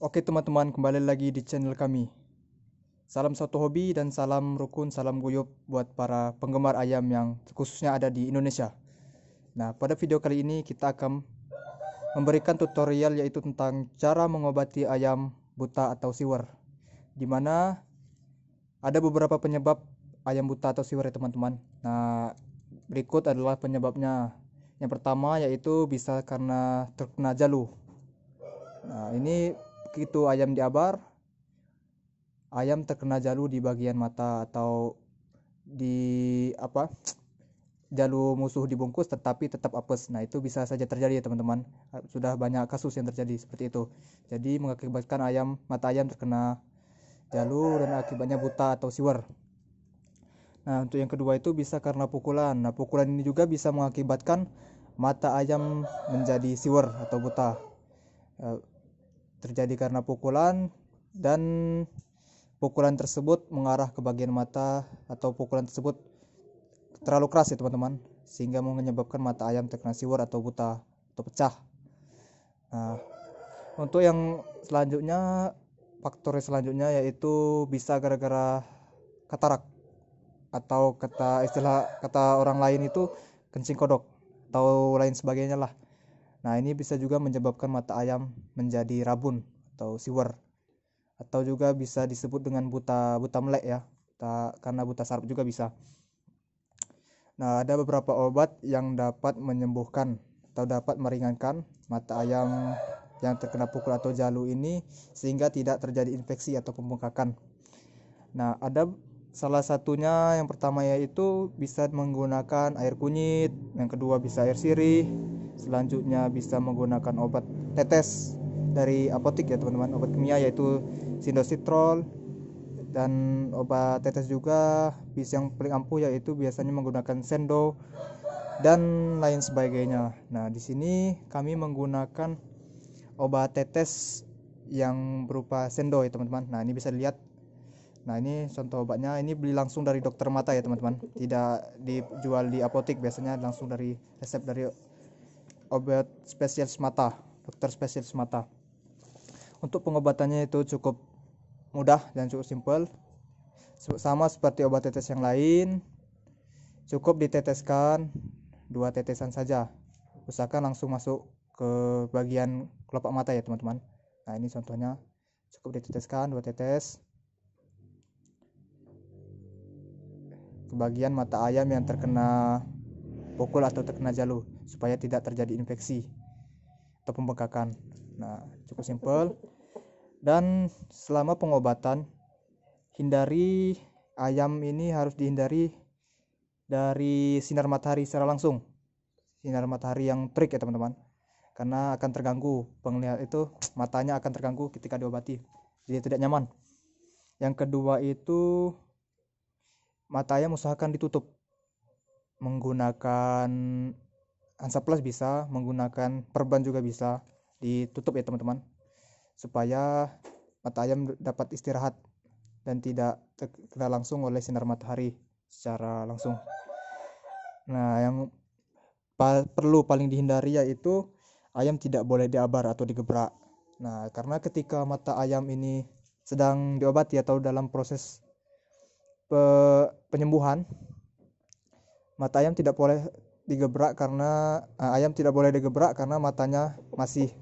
Oke teman-teman, kembali lagi di channel kami. Salam satu hobi dan salam rukun, salam guyup buat para penggemar ayam yang khususnya ada di Indonesia. Nah, pada video kali ini kita akan memberikan tutorial yaitu tentang cara mengobati ayam buta atau siwer. Di mana ada beberapa penyebab ayam buta atau siwer ya teman-teman. Nah, berikut adalah penyebabnya. Yang pertama yaitu bisa karena terkena jalu. Nah, ini begitu ayam diabar, ayam terkena jalu di bagian mata atau di jalu musuh dibungkus tetapi tetap apes. Nah, itu bisa saja terjadi ya teman-teman. Sudah banyak kasus yang terjadi seperti itu. Jadi mengakibatkan mata ayam terkena jalu dan akibatnya buta atau siwer. Nah, untuk yang kedua itu bisa karena pukulan. Nah, pukulan ini juga bisa mengakibatkan mata ayam menjadi siwer atau buta. Terjadi karena pukulan dan pukulan tersebut mengarah ke bagian mata atau pukulan tersebut terlalu keras ya teman-teman, sehingga menyebabkan mata ayam terkena siwer atau buta atau pecah. Nah, untuk yang selanjutnya, faktor selanjutnya yaitu bisa gara-gara katarak atau kata orang lain itu kencing kodok atau lain sebagainya lah. Nah, ini bisa juga menyebabkan mata ayam menjadi rabun atau siwer, atau juga bisa disebut dengan buta melek ya, karena buta saraf juga bisa. Nah, ada beberapa obat yang dapat menyembuhkan atau dapat meringankan mata ayam yang terkena pukul atau jalu ini sehingga tidak terjadi infeksi atau pembengkakan. Nah, ada salah satunya, yang pertama yaitu bisa menggunakan air kunyit, yang kedua bisa air sirih, selanjutnya bisa menggunakan obat tetes dari apotik ya teman-teman, obat kimia yaitu sindositrol, dan obat tetes juga bisa yang paling ampuh yaitu biasanya menggunakan sendo dan lain sebagainya. Nah, di sini kami menggunakan obat tetes yang berupa sendo ya teman-teman. Nah, ini bisa dilihat. Nah, ini contoh obatnya. Ini beli langsung dari dokter mata ya teman-teman, tidak dijual di apotik, biasanya langsung dari resep dari obat spesialis mata, dokter spesialis mata. Untuk pengobatannya itu cukup mudah dan cukup simpel, sama seperti obat tetes yang lain. Cukup diteteskan 2 tetesan saja, usahakan langsung masuk ke bagian kelopak mata ya teman-teman. Nah, ini contohnya, cukup diteteskan 2 tetes ke bagian mata ayam yang terkena pukul atau terkena jalu supaya tidak terjadi infeksi atau pembengkakan. Nah, cukup simpel. Dan selama pengobatan, hindari ayam ini harus dihindari dari sinar matahari secara langsung, sinar matahari yang terik ya teman-teman, karena akan terganggu penglihatan itu, matanya akan terganggu ketika diobati, jadi tidak nyaman. Yang kedua itu, mata ayam usahakan ditutup menggunakan Hansaplast, bisa menggunakan perban juga bisa ditutup ya teman-teman, supaya mata ayam dapat istirahat dan tidak terkena langsung oleh sinar matahari secara langsung. Nah, yang perlu paling dihindari yaitu ayam tidak boleh diabar atau digebrak. Nah, karena ketika mata ayam ini sedang diobati atau dalam proses penyembuhan, mata ayam tidak boleh digebrak karena matanya masih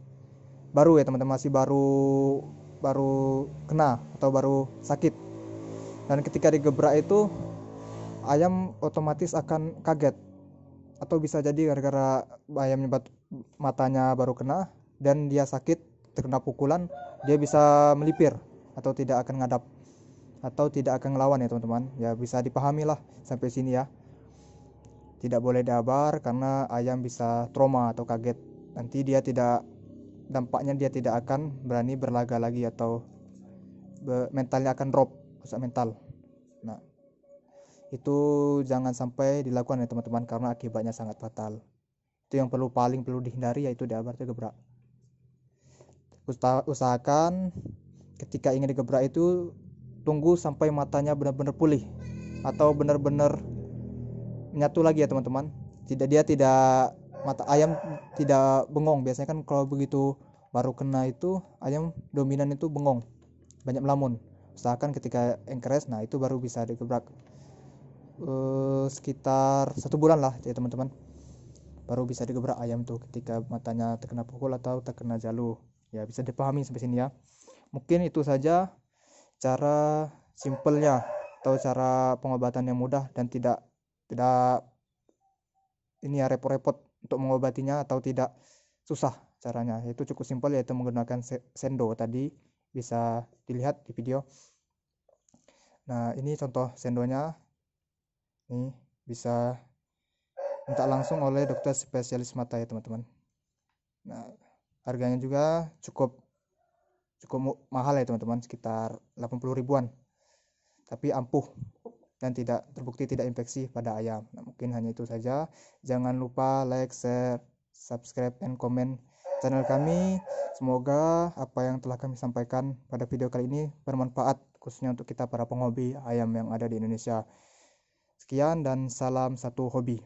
baru ya teman-teman, masih baru kena atau baru sakit. Dan ketika digebrak itu ayam otomatis akan kaget, atau bisa jadi gara-gara ayamnya matanya baru kena dan dia sakit terkena pukulan, dia bisa melipir atau tidak akan ngadap atau tidak akan ngelawan ya teman-teman. Ya, bisa dipahami lah sampai sini ya. Tidak boleh diabar karena ayam bisa trauma atau kaget. Nanti dampaknya dia tidak akan berani berlaga lagi atau mentalnya akan drop, rusak mental. Nah, itu jangan sampai dilakukan ya teman-teman, karena akibatnya sangat fatal. Itu yang paling perlu dihindari, yaitu diabar atau gebrak. Usahakan ketika ingin digebrak itu tunggu sampai matanya benar-benar pulih atau benar-benar menyatu lagi ya teman-teman. Mata ayam tidak bengong. Biasanya kan kalau begitu baru kena itu ayam dominan itu bengong, banyak melamun. Usahakan ketika engkeres, nah itu baru bisa digebrak. Sekitar 1 bulan lah ya teman-teman, baru bisa digebrak ayam tuh ketika matanya terkena pukul atau terkena jalu. Ya bisa dipahami sampai sini ya. Mungkin itu saja cara simpelnya atau cara pengobatan yang mudah dan tidak ini ya repot-repot untuk mengobatinya atau tidak susah caranya. Itu cukup simpel, yaitu menggunakan sendo tadi, bisa dilihat di video. Nah ini contoh sendonya, ini bisa minta langsung oleh dokter spesialis mata ya teman-teman. Nah harganya juga cukup mahal ya teman-teman, sekitar 80 ribuan, tapi ampuh dan tidak terbukti tidak infeksi pada ayam. Nah, mungkin hanya itu saja. Jangan lupa like, share, subscribe, dan komen channel kami. Semoga apa yang telah kami sampaikan pada video kali ini bermanfaat, khususnya untuk kita para penghobi ayam yang ada di Indonesia. Sekian dan salam satu hobi.